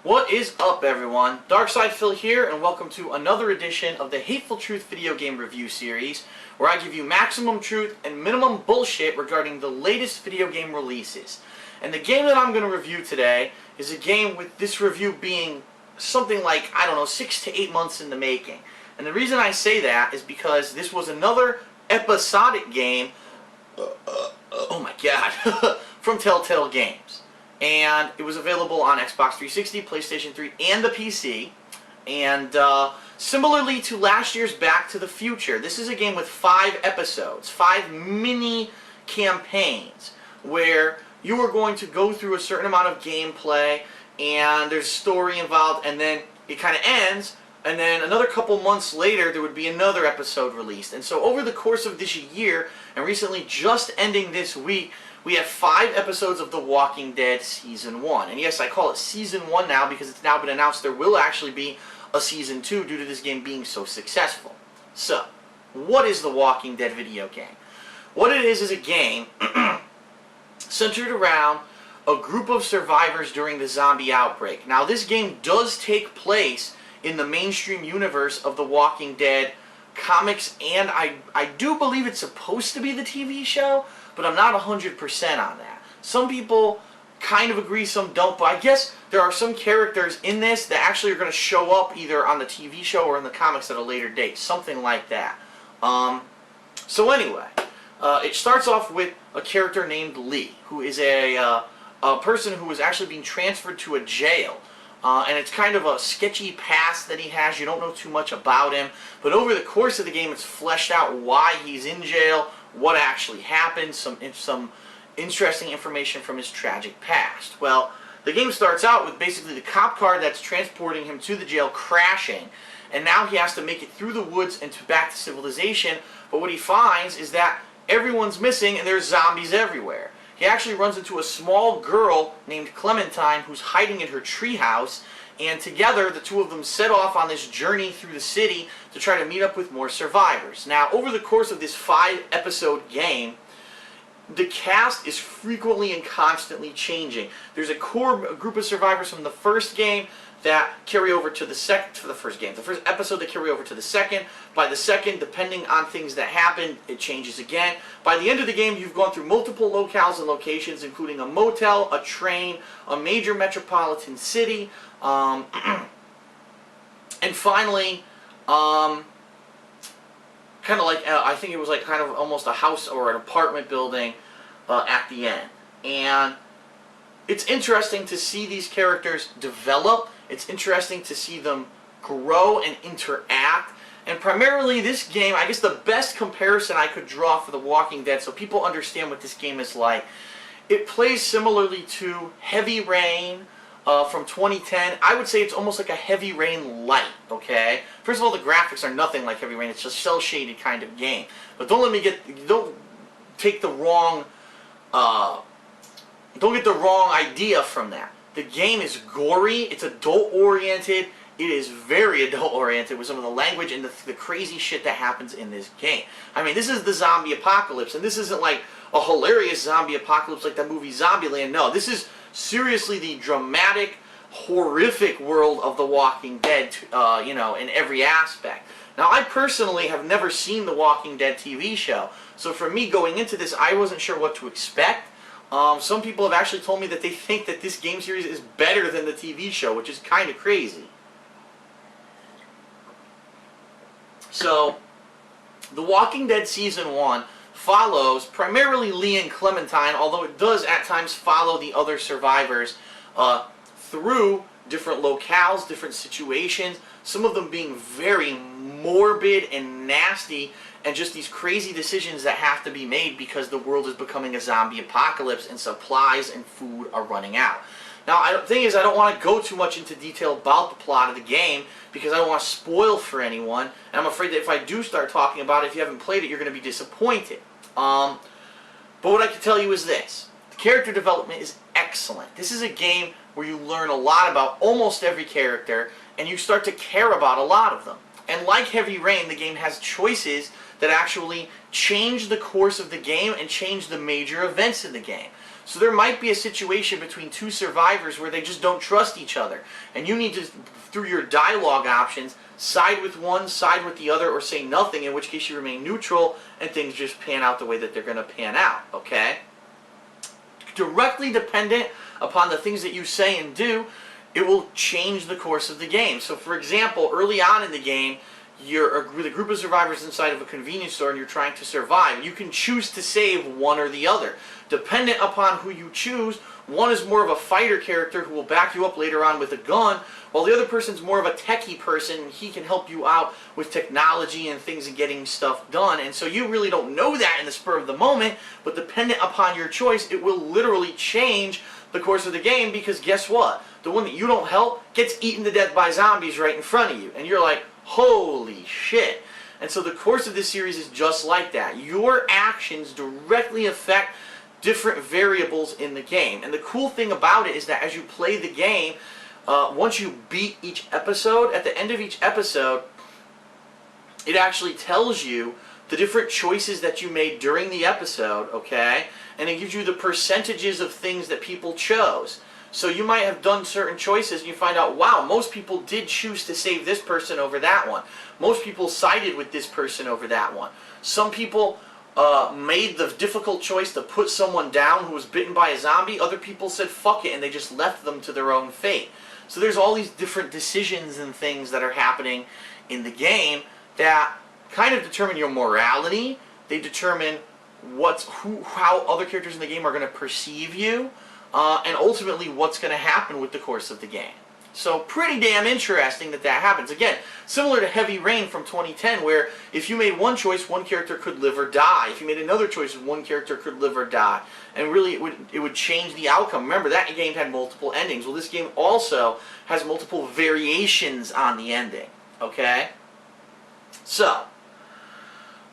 What is up, everyone? DarkSidePhil here, and welcome to another edition of the Hateful Truth video game review series, where I give you maximum truth and minimum bullshit regarding the latest video game releases. And the game that I'm going to review today is a game with this review being something like, 6 to 8 months in the making. And the reason I say that is because this was another episodic game, oh my god, from Telltale Games. And it was available on Xbox 360, PlayStation 3, and the PC. And similarly to last year's Back to the Future, this is a game with 5 episodes, 5 mini campaigns, where you are going to go through a certain amount of gameplay, and there's story involved, and then it kind of ends, and then another couple months later there would be another episode released. And so over the course of this year, and recently just ending this week, we have 5 episodes of The Walking Dead Season 1. And yes, I call it Season 1 now because it's now been announced there will actually be a Season 2 due to this game being so successful. So, what is The Walking Dead video game? What it is a game centered around a group of survivors during the zombie outbreak. Now, this game does take place in the mainstream universe of The Walking Dead comics, and I do believe it's supposed to be the TV show, but I'm not 100% on that. Some people kind of agree, some don't, but I guess there are some characters in this that actually are going to show up either on the TV show or in the comics at a later date, something like that. So anyway, it starts off with a character named Lee, who is a person who is actually being transferred to a jail. And it's kind of a sketchy past that he has. You don't know too much about him. But over the course of the game, it's fleshed out why he's in jail, what actually happened, some interesting information from his tragic past. Well, the game starts out with basically the cop car that's transporting him to the jail crashing. And now he has to make it through the woods and back to civilization. But what he finds is that everyone's missing and there's zombies everywhere. He actually runs into a small girl named Clementine who's hiding in her treehouse, and together the two of them set off on this journey through the city to try to meet up with more survivors. Now, over the course of this 5-episode game, the cast is frequently and constantly changing. There's a core group of survivors from the first game that carry over to the first episode that carry over to the second. By the second, depending on things that happen, it changes again. By the end of the game, you've gone through multiple locales and locations, including a motel, a train, a major metropolitan city, and finally, kind of like, I think it was like kind of almost a house or an apartment building at the end. And it's interesting to see these characters develop. It's interesting to see them grow and interact. And primarily this game, I guess the best comparison I could draw for The Walking Dead so people understand what this game is like, it plays similarly to Heavy Rain from 2010. I would say it's almost like a Heavy Rain light, okay? First of all, the graphics are nothing like Heavy Rain. It's just cel-shaded kind of game. But don't take the wrong, don't get the wrong idea from that. The game is gory, it's adult-oriented, it is very adult-oriented with some of the language and the crazy shit that happens in this game. I mean, this is the zombie apocalypse, and this isn't like a hilarious zombie apocalypse like that movie Zombieland. No, this is seriously the dramatic, horrific world of The Walking Dead, in every aspect. Now, I personally have never seen The Walking Dead TV show, so for me going into this, I wasn't sure what to expect. Some people have actually told me that they think that this game series is better than the TV show, which is kind of crazy. So, The Walking Dead Season 1 follows primarily Lee and Clementine, although it does at times follow the other survivors through different locales, different situations, some of them being very morbid and nasty, and just these crazy decisions that have to be made because the world is becoming a zombie apocalypse and supplies and food are running out. Now, the thing is, I don't want to go too much into detail about the plot of the game because I don't want to spoil for anyone, and I'm afraid that if I do start talking about it, if you haven't played it, you're going to be disappointed. But what I can tell you is this. The character development is excellent. This is a game where you learn a lot about almost every character, and you start to care about a lot of them. And like Heavy Rain, the game has choices that actually change the course of the game and change the major events in the game. So there might be a situation between two survivors where they just don't trust each other. And you need to, through your dialogue options, side with one, side with the other, or say nothing, in which case you remain neutral and things just pan out the way that they're going to pan out, okay? Directly dependent upon the things that you say and do, it will change the course of the game. So for example, early on in the game, you're with a group of survivors inside of a convenience store and you're trying to survive. You can choose to save one or the other. Dependent upon who you choose, one is more of a fighter character who will back you up later on with a gun, while the other person's more of a techie person, and he can help you out with technology and things and getting stuff done. And so you really don't know that in the spur of the moment, but dependent upon your choice, it will literally change the course of the game, because guess what? The one that you don't help gets eaten to death by zombies right in front of you. And you're like, holy shit. And so the course of this series is just like that. Your actions directly affect different variables in the game. And the cool thing about it is that as you play the game, once you beat each episode, at the end of each episode, it actually tells you the different choices that you made during the episode, okay? And it gives you the percentages of things that people chose. So you might have done certain choices and you find out, wow, most people did choose to save this person over that one. Most people sided with this person over that one. Some people made the difficult choice to put someone down who was bitten by a zombie. Other people said fuck it and they just left them to their own fate. So there's all these different decisions and things that are happening in the game that kind of determine your morality. They determine how other characters in the game are going to perceive you. And ultimately what's going to happen with the course of the game. So pretty damn interesting that that happens. Again, similar to Heavy Rain from 2010, where if you made one choice, one character could live or die. If you made another choice, one character could live or die. And really it would change the outcome. Remember, that game had multiple endings. Well, this game also has multiple variations on the ending. Okay? So,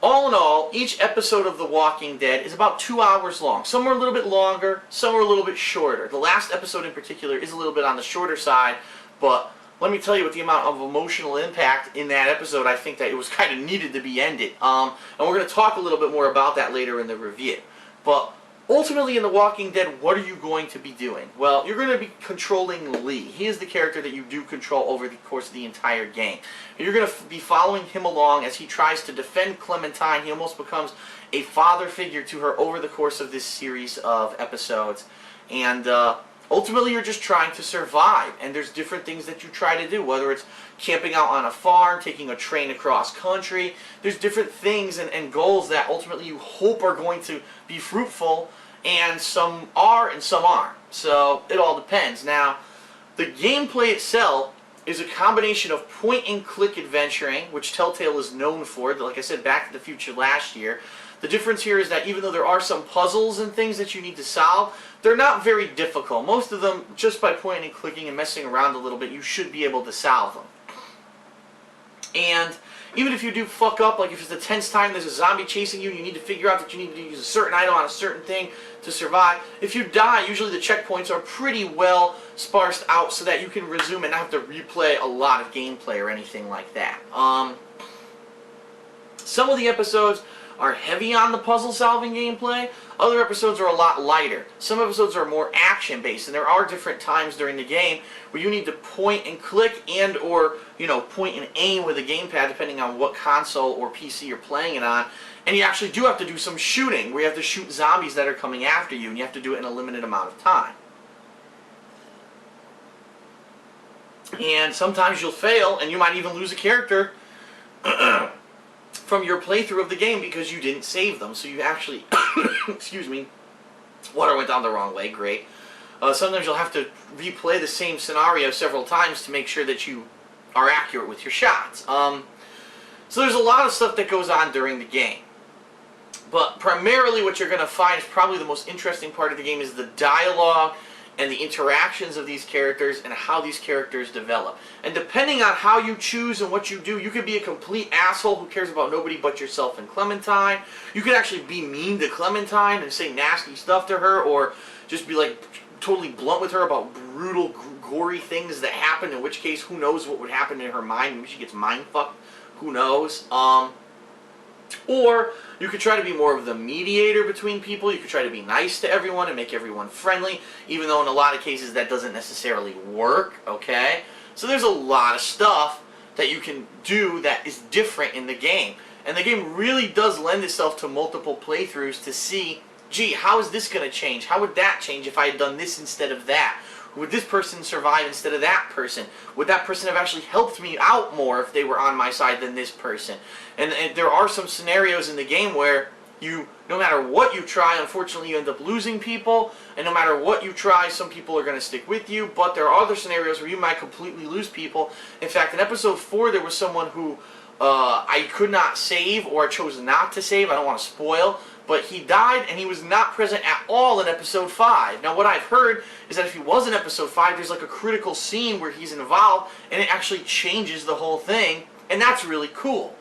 all in all, each episode of The Walking Dead is about 2 hours long. Some are a little bit longer, some are a little bit shorter. The last episode in particular is a little bit on the shorter side, but let me tell you, with the amount of emotional impact in that episode, I think that it was kind of needed to be ended. And we're going to talk a little bit more about that later in the review. But ultimately in The Walking Dead, what are you going to be doing? Well, you're going to be controlling Lee. He is the character that you do control over the course of the entire game. And you're going to be following him along as he tries to defend Clementine. He almost becomes a father figure to her over the course of this series of episodes. And ultimately you're just trying to survive. And there's different things that you try to do, whether it's camping out on a farm, taking a train across country. There's different things and goals that ultimately you hope are going to be fruitful. And some are and some aren't. So it all depends. Now, the gameplay itself is a combination of point-and-click adventuring, which Telltale is known for. Like I said, Back to the Future last year. The difference here is that even though there are some puzzles and things that you need to solve, they're not very difficult. Most of them, just by pointing and clicking and messing around a little bit, you should be able to solve them. And even if you do fuck up, like if it's the 10th time there's a zombie chasing you, you need to figure out that you need to use a certain item on a certain thing to survive. If you die, usually the checkpoints are pretty well sparsed out so that you can resume and not have to replay a lot of gameplay or anything like that. Some of the episodes are heavy on the puzzle-solving gameplay. Other episodes are a lot lighter. Some episodes are more action-based, and there are different times during the game where you need to point and click and or, point and aim with a gamepad depending on what console or PC you're playing it on. And you actually do have to do some shooting, where you have to shoot zombies that are coming after you, and you have to do it in a limited amount of time. And sometimes you'll fail, and you might even lose a character from your playthrough of the game because you didn't save them. So you actually, excuse me, water went down the wrong way, great. Sometimes you'll have to replay the same scenario several times to make sure that you are accurate with your shots. So there's a lot of stuff that goes on during the game. But primarily what you're going to find is probably the most interesting part of the game is the dialogue and the interactions of these characters and how these characters develop. And depending on how you choose and what you do, you could be a complete asshole who cares about nobody but yourself and Clementine. You could actually be mean to Clementine and say nasty stuff to her, or just be like totally blunt with her about brutal, gory things that happen, in which case who knows what would happen in her mind. Maybe she gets mind fucked Who knows? Or you could try to be more of the mediator between people. You could try to be nice to everyone and make everyone friendly, even though in a lot of cases that doesn't necessarily work, okay? So there's a lot of stuff that you can do that is different in the game. And the game really does lend itself to multiple playthroughs to see, gee, how is this going to change? How would that change if I had done this instead of that? Would this person survive instead of that person? Would that person have actually helped me out more if they were on my side than this person? And there are some scenarios in the game where no matter what you try, unfortunately you end up losing people. And no matter what you try, some people are going to stick with you. But there are other scenarios where you might completely lose people. In fact, in episode 4, there was someone who I could not save, or I chose not to save. I don't want to spoil. But he died, and he was not present at all in episode 5. Now, what I've heard is that if he was in episode 5, there's like a critical scene where he's involved, and it actually changes the whole thing, and that's really cool.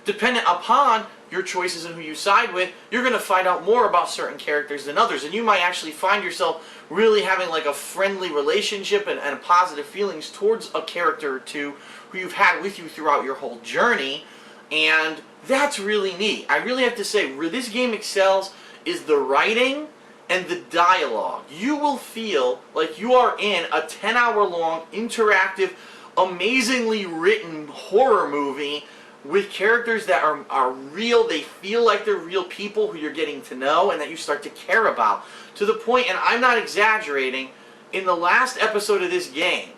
Dependent upon your choices and who you side with, you're going to find out more about certain characters than others, and you might actually find yourself really having like a friendly relationship and positive feelings towards a character or two who you've had with you throughout your whole journey, and that's really neat. I really have to say, where this game excels is the writing and the dialogue. You will feel like you are in a 10-hour-long, interactive, amazingly written horror movie with characters that are real. They feel like they're real people who you're getting to know and that you start to care about. To the point, and I'm not exaggerating, in the last episode of this game,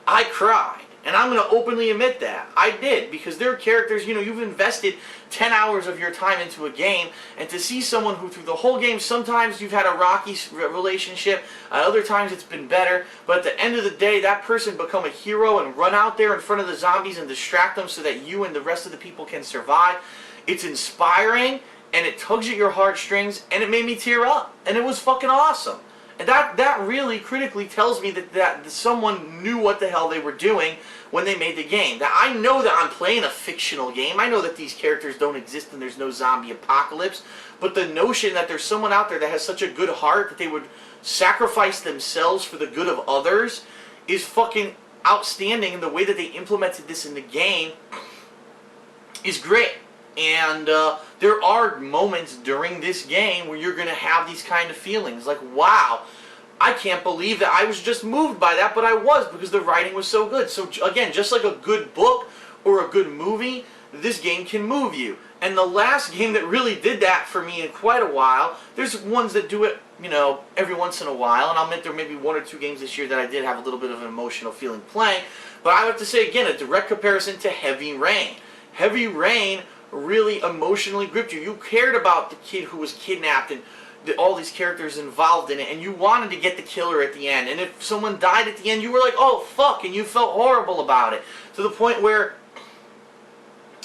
I cried. And I'm going to openly admit that. I did, because there are characters, you've invested 10 hours of your time into a game, and to see someone who through the whole game, sometimes you've had a rocky relationship, at other times it's been better, but at the end of the day, that person become a hero and run out there in front of the zombies and distract them so that you and the rest of the people can survive. It's inspiring, and it tugs at your heartstrings, and it made me tear up, and it was fucking awesome. And that really critically tells me that someone knew what the hell they were doing when they made the game. That I know that I'm playing a fictional game. I know that these characters don't exist and there's no zombie apocalypse. But the notion that there's someone out there that has such a good heart that they would sacrifice themselves for the good of others is fucking outstanding. And the way that they implemented this in the game is great. And there are moments during this game where you're going to have these kind of feelings. Like, wow, I can't believe that I was just moved by that, but I was, because the writing was so good. So again, just like a good book or a good movie, this game can move you. And the last game that really did that for me in quite a while, there's ones that do it, every once in a while. And I'll admit there may be 1 or 2 games this year that I did have a little bit of an emotional feeling playing. But I have to say, again, a direct comparison to Heavy Rain. Heavy Rain really emotionally gripped you. You cared about the kid who was kidnapped and all these characters involved in it, and you wanted to get the killer at the end. And if someone died at the end, you were like, oh, fuck, and you felt horrible about it. To the point where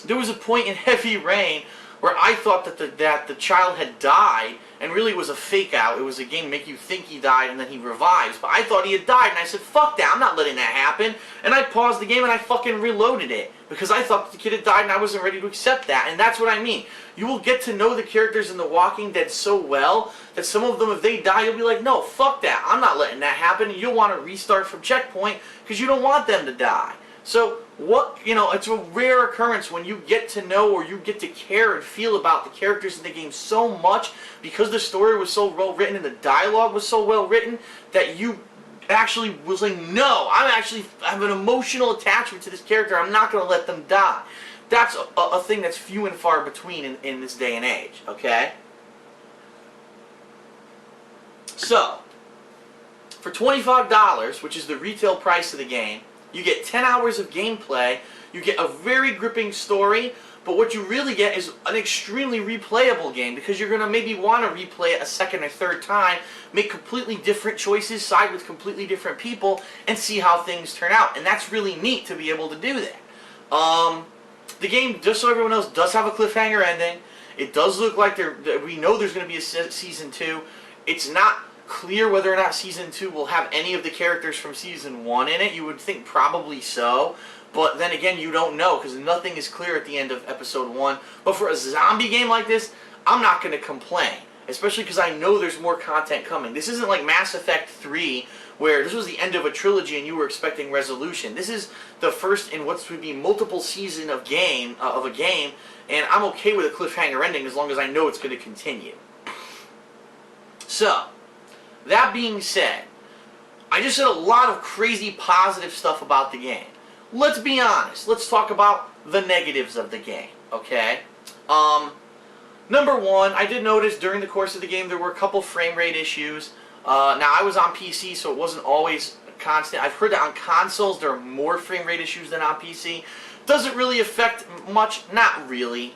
there was a point in Heavy Rain where I thought that the child had died, and really it was a fake out. It was a game to make you think he died and then he revives. But I thought he had died, and I said, fuck that, I'm not letting that happen. And I paused the game and I fucking reloaded it, because I thought the kid had died and I wasn't ready to accept that. And that's what I mean. You will get to know the characters in The Walking Dead so well that some of them, if they die, you'll be like, no, fuck that, I'm not letting that happen. And you'll want to restart from checkpoint because you don't want them to die. So it's a rare occurrence when you get to know or you get to care and feel about the characters in the game so much, because the story was so well written and the dialogue was so well written, that you actually was like, no, I have an emotional attachment to this character. I'm not going to let them die. That's a thing that's few and far between in this day and age, okay? So, for $25, which is the retail price of the game, you get 10 hours of gameplay, you get a very gripping story, but what you really get is an extremely replayable game, because you're going to maybe want to replay it a second or third time, make completely different choices, side with completely different people, and see how things turn out. And that's really neat to be able to do that. The game, just so everyone knows, does have a cliffhanger ending. It does look like we know there's going to be a Season 2. It's not clear whether or not Season 2 will have any of the characters from Season 1 in it. You would think probably so. But then again, you don't know, because nothing is clear at the end of Episode 1. But for a zombie game like this, I'm not going to complain. especially because I know there's more content coming. This isn't like Mass Effect 3, where this was the end of a trilogy and you were expecting resolution. This is the first in what's to be multiple season of a game, and I'm okay with a cliffhanger ending as long as I know it's going to continue. So, that being said, I just said a lot of crazy positive stuff about the game. Let's be honest. Let's talk about the negatives of the game, okay? Number one, I did notice during the course of the game there were a couple frame rate issues. Now, I was on PC, so it wasn't always constant. I've heard that on consoles there are more frame rate issues than on PC. Does it really affect much? Not really.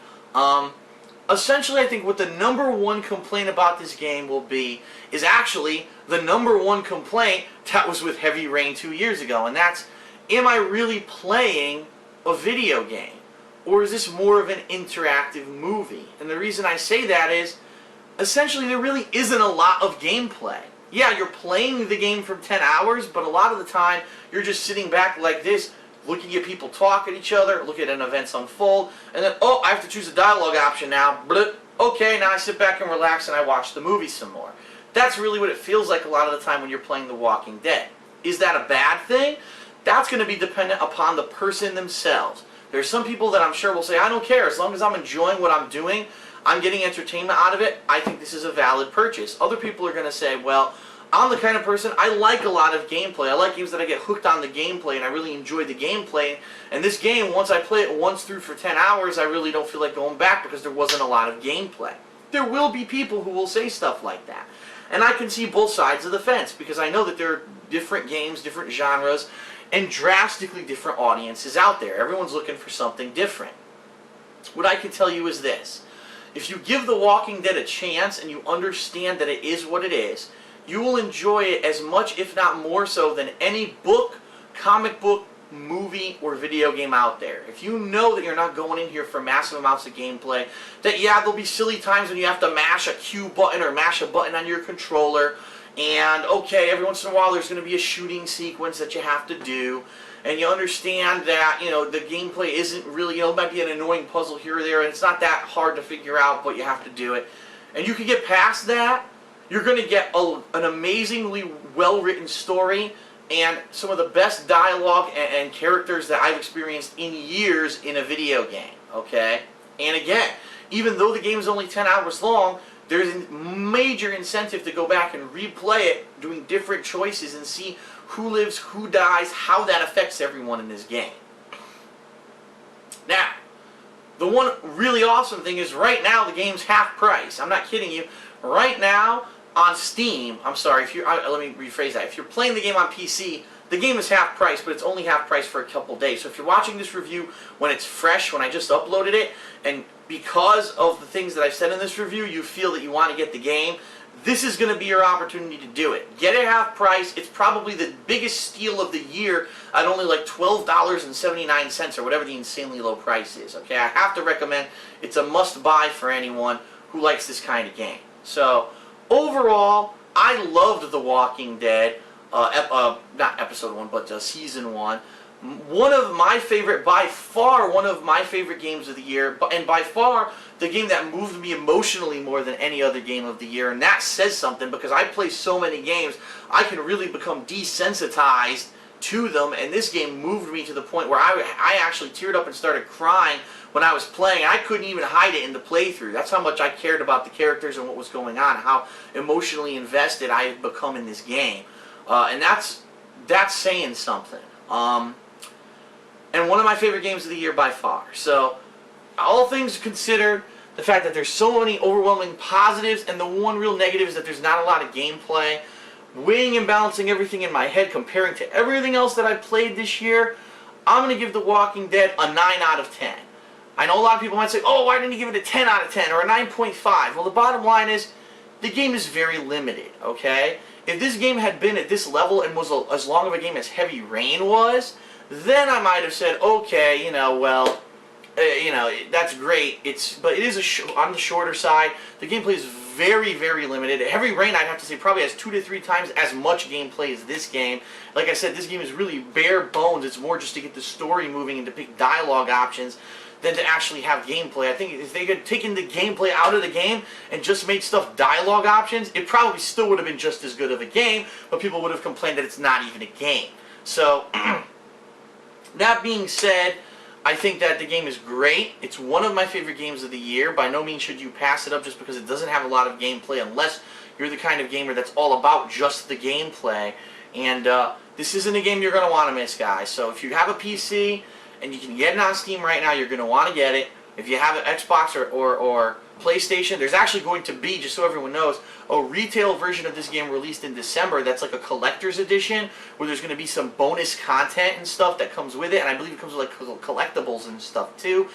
Essentially, I think what the number one complaint about this game will be is actually the number one complaint that was with Heavy Rain 2 years ago, and that's, am I really playing a video game? Or is this more of an interactive movie? And the reason I say that is, essentially there really isn't a lot of gameplay. Yeah, you're playing the game for 10 hours, but a lot of the time you're just sitting back like this, looking at people talk at each other, look at an events unfold, and then, oh, I have to choose a dialogue option now. Bleh. Okay, now I sit back and relax and I watch the movie some more. That's really what it feels like a lot of the time when you're playing The Walking Dead. Is that a bad thing? That's going to be dependent upon the person themselves. There's some people that I'm sure will say, I don't care, as long as I'm enjoying what I'm doing, I'm getting entertainment out of it, I think this is a valid purchase. Other people are going to say, well, I'm the kind of person, I like a lot of gameplay. I like games that I get hooked on the gameplay and I really enjoy the gameplay. And this game, once I play it once through for 10 hours, I really don't feel like going back because there wasn't a lot of gameplay. There will be people who will say stuff like that. And I can see both sides of the fence because I know that there are different games, different genres, and drastically different audiences out there. Everyone's looking for something different. What I can tell you is this. If you give The Walking Dead a chance and you understand that it is what it is, you will enjoy it as much, if not more so, than any book, comic book, movie, or video game out there. If you know that you're not going in here for massive amounts of gameplay, that yeah, there'll be silly times when you have to mash a Q button or mash a button on your controller, and okay, every once in a while there's going to be a shooting sequence that you have to do, and you understand that, you know, the gameplay isn't really, you know, it might be an annoying puzzle here or there, and it's not that hard to figure out, but you have to do it. And you can get past that, you're going to get an amazingly well-written story and some of the best dialogue and characters that I've experienced in years in a video game, okay? And again, even though the game is only 10 hours long, there's a major incentive to go back and replay it, doing different choices and see who lives, who dies, how that affects everyone in this game. Now, the one really awesome thing is right now the game's half price. I'm not kidding you. Right now on Steam, I'm sorry, if you're, let me rephrase that. If you're playing the game on PC, the game is half price, but it's only half price for a couple days. So if you're watching this review when it's fresh, when I just uploaded it, and because of the things that I've said in this review, you feel that you want to get the game, this is going to be your opportunity to do it. Get it half price. It's probably the biggest steal of the year at only like $12.79 or whatever the insanely low price is. Okay, I have to recommend. It's a must-buy for anyone who likes this kind of game. So overall, I loved The Walking Dead. Not episode 1, but season 1. One of my favorite, by far, one of my favorite games of the year, and by far the game that moved me emotionally more than any other game of the year, and that says something because I play so many games, I can really become desensitized to them, and this game moved me to the point where I actually teared up and started crying when I was playing. I couldn't even hide it in the playthrough. That's how much I cared about the characters and what was going on, and how emotionally invested I had become in this game. And that's saying something. And one of my favorite games of the year by far. So, all things considered, the fact that there's so many overwhelming positives, and the one real negative is that there's not a lot of gameplay, weighing and balancing everything in my head, comparing to everything else that I've played this year, I'm going to give The Walking Dead a 9 out of 10. I know a lot of people might say, oh, why didn't you give it a 10 out of 10 or a 9.5? Well, the bottom line is, the game is very limited, okay? If this game had been at this level and was as long of a game as Heavy Rain was, then I might have said, okay, you know, well, you know, that's great. But it is on the shorter side. The gameplay is very, very limited. Heavy Rain, I'd have to say, probably has 2 to 3 times as much gameplay as this game. Like I said, this game is really bare bones. It's more just to get the story moving and to pick dialogue options. than to actually have gameplay. I think if they had taken the gameplay out of the game and just made stuff dialogue options, it probably still would have been just as good of a game, but people would have complained that it's not even a game. So, that being said, I think that the game is great. It's one of my favorite games of the year. By no means should you pass it up just because it doesn't have a lot of gameplay, unless you're the kind of gamer that's all about just the gameplay. And this isn't a game you're going to want to miss, guys. So if you have a PC and you can get it on Steam right now, you're going to want to get it. If you have an Xbox or PlayStation, there's actually going to be, just so everyone knows, a retail version of this game released in December that's like a collector's edition, where there's going to be some bonus content and stuff that comes with it, and I believe it comes with like collectibles and stuff too.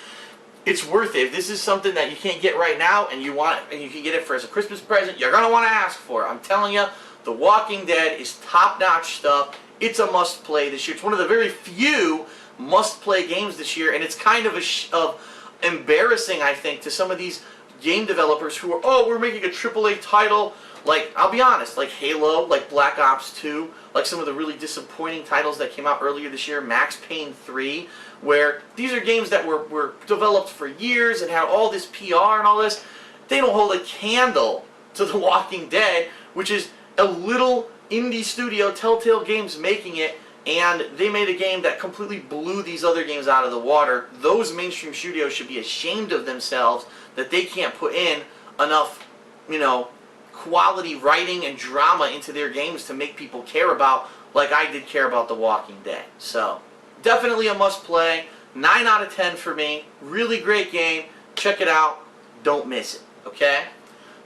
It's worth it. If this is something that you can't get right now and you want it, and you can get it for as a Christmas present, you're going to want to ask for it. I'm telling you, The Walking Dead is top-notch stuff. It's a must-play this year. It's one of the very few must-play games this year, and it's kind of embarrassing, I think, to some of these game developers who are, oh, we're making a AAA title. Like, I'll be honest, like Halo, like Black Ops 2, like some of the really disappointing titles that came out earlier this year, Max Payne 3, where these are games that were developed for years and had all this PR and all this. They don't hold a candle to The Walking Dead, which is a little indie studio, Telltale Games, making it, and they made a game that completely blew these other games out of the water. Those mainstream studios should be ashamed of themselves that they can't put in enough, you know, quality writing and drama into their games to make people care about, like I did care about The Walking Dead. So, definitely a must-play. 9 out of 10 for me. Really great game. Check it out. Don't miss it. Okay?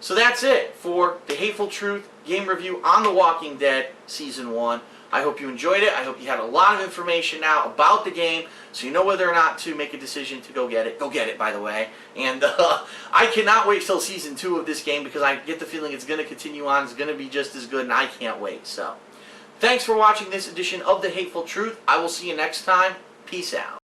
So that's it for the Hateful Truth game review on The Walking Dead Season 1. I hope you enjoyed it. I hope you had a lot of information now about the game, so you know whether or not to make a decision to go get it. Go get it, by the way. And I cannot wait till Season 2 of this game, because I get the feeling it's going to continue on. It's going to be just as good, and I can't wait. So, thanks for watching this edition of The Hateful Truth. I will see you next time. Peace out.